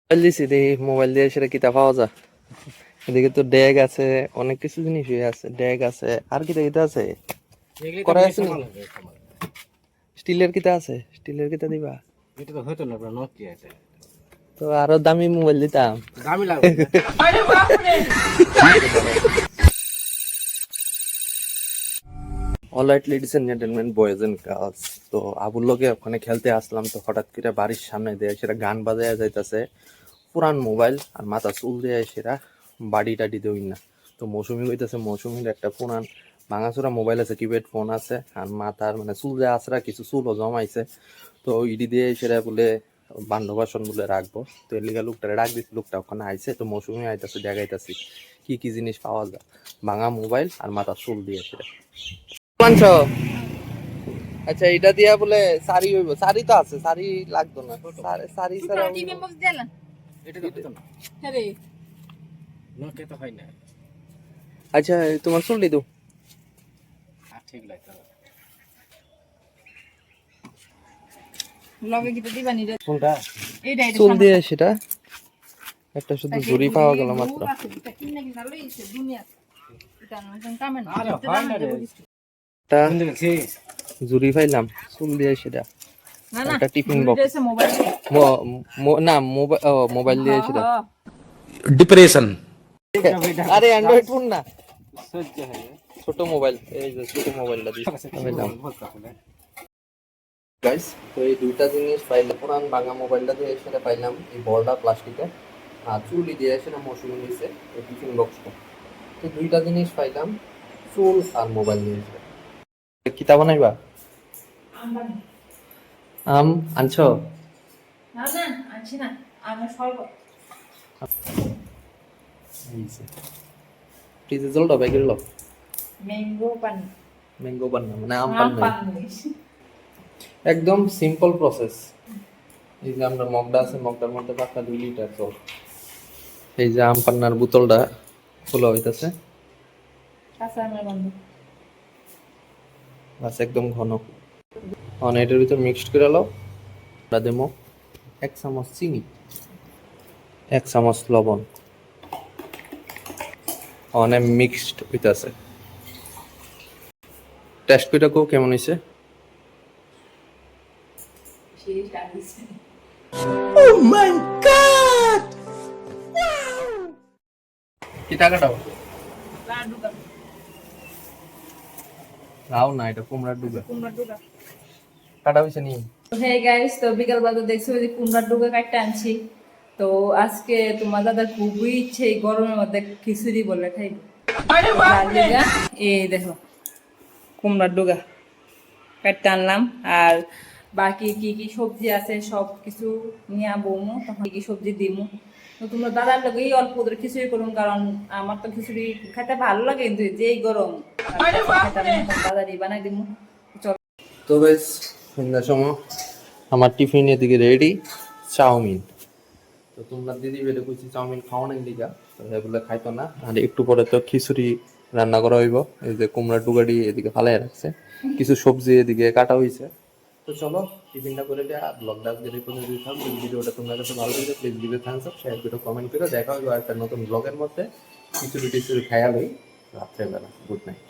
Mobile দিছি দেখি mobile দিয়ে সেটা কিতা পাওয়া যায়। এদিকে তো ড্যাগ আছে, অনেক কিছু জিনিসই আছে, ড্যাগ আছে, আর কিতা কিতা আছে করা আছে নি? স্টিলের কিতা আছে, স্টিলের কিতা দিবা? এটা তো হতো না, নোকিয়া এটা তো আরো দামি মোবাইল দিতাম। দামি লাগবে না। Alright ladies and gentleman, boys and girls, তো আবুর লগে ওখানে খেলতে আসলাম, তো হঠাৎ করে বাড়ির সামনে দিয়ে সেটা গান বাজায় যাইতেছে, পুরান মোবাইল আর মাথা চুল দিয়ে সেটা বাড়ি টাডি দেই না। তো মৌসুমি কইতেছে মৌসুমির একটা পুরান ভাঙাচোরা মোবাইল আছে, কিপ্যাড ফোন আছে, আর মাথার মানে চুল দিয়ে আসরা কিছু চুলও জমাইছে। তো ইডি দিয়ে সেটা বলে বান্ধবাসন বলে রাখবো। তো এর লিগা লোকটা রাখ দিচ্ছে, লোকটা ওখানে আইছে। তো মৌসুমি আইতাছে, দেখাইতাছি কি কি জিনিস পাওয়া যায় ভাঙা মোবাইল আর মাথা চুল দিয়ে সেটা আনছ। আচ্ছা, এটা দিয়া বলে শাড়ি হইব? শাড়ি তো আছে, শাড়ি লাগতো না, শাড়ি ছাড়া এটা তো হতো না। হ্যাঁ রে, নোকিয়া তো হয় না। আচ্ছা তোমার চুলটি তো আর ঠিক লাগতো না। লগে কি তো দিবানি রে? কোনটা? এইটা এটা চুল দিয়ে সেটা একটা শুধু ঝুড়ি পাওয়া গেল মাত্র। এটা কিনা কিনা লইছে দুনিয়া। এটা না কামে না। আরে হয় না রে। একটা কোন দেখছিস? ঝুড়ি পাইলাম চুল দিয়ে সেটা। না না, একটা টিফিন বক্স, দিতেছে মোবাইল। না মোবাইল, মোবাইল দিয়ে সেটা। डिप्रेशन আরে অ্যান্ড্রয়েড ফোন না, সহ্য হয় না। ছোট মোবাইল, এই যে ছোট মোবাইলটা দিয়েছি পাইলাম। গাইস, তো এই দুইটা জিনিস পাইলাম, পুরান ভাঙা মোবাইলটা দিয়ে সেটা পাইলাম, এই বলটা প্লাস্টিকের, আর চুলি দিয়ে সেটা মৌসুমি দিয়েছে এই টিফিন বক্সটা। তো দুইটা জিনিস পাইলাম, চুল আর মোবাইল দিয়ে সেটা। কিতা বানাইবা? আম আনছো? না না, আনছি না। আমার শরবত। ফ্রিজে জলটা ব্যাগের লো, ম্যাঙ্গো পানি। ম্যাঙ্গো বান্না মানে আম আম পান্না। পানি। একদম সিম্পল প্রসেস। এই যে আমরা মগটা আছে, মগটার মধ্যে পাঁচটা 2 লিটার জল, এই যে আম পান্নার বোতলটা খোলা হইতাছে, কাঁচা আমের গন্ধ। বাস একদম ঘন। এটার ভিতর মিক্সড করে লো, ওটা দেবো 1 চামচ চিনি, 1 চামচ লবণ, অনেক মিক্সড হইতাছে। টেস্ট করে কো কেমন হইছে? সেই টানিছে। কি টাকাটাও লাড্ডু কা লাও না, এটা কুমড়ার ডুবা কুমড়া ডুগা। কাটা হইছে নি। হে গাইস, তো বিকাল বাজে দেখছো যে কুমড়ার ডুগা কাটতে আনছি। তো আজকে তোমার দাদা খুবই ইচ্ছে এই গরমের মধ্যে খিচুড়ি বলে খাইবে। এই দেখো কুমড়ার ডুগা কাটতে আনলাম, আর বাকি কি কি সবজি আছে সব কিছু নিয়ে বমু, তখন কি কি সবজি দিমু। তো তোমরা দাদার লগেই অল্প করে খিচুড়ি করুন, কারণ আমার তো খিচুড়ি খেতে ভালো লাগে, কিন্তু যেই গরম দাদারই বানাই দিমু। চলো। তো গাইস, সন্ধ্যার সময় আমার টিফিন এদিকে রেডি, চাউমিন। তো তোমরা দিদি বেড়ে কইছি চাউমিন খাওয়ানোর দিকা, তো এগুলো খাইতো না। আর একটু পরে তো খিচুড়ি রান্না করা হইব। এই যে কুমড়া টুকাটি এদিকে ফালাই রাখছে, কিছু সবজি এদিকে কাটা হইছে। তো চলো টিফিনটা করে দেয়া, ব্লগটা যদি কোনো যদি থাকবে, ভিডিওটা তোমার কাছে ভালো লাগে please give Thums up, share করে কমেন্ট করে। দেখা হবে একটা নতুন ব্লগের মধ্যে। খিচুড়ি টিচুড়ি খাইয়া লই রাত্রেবেলা। Good night.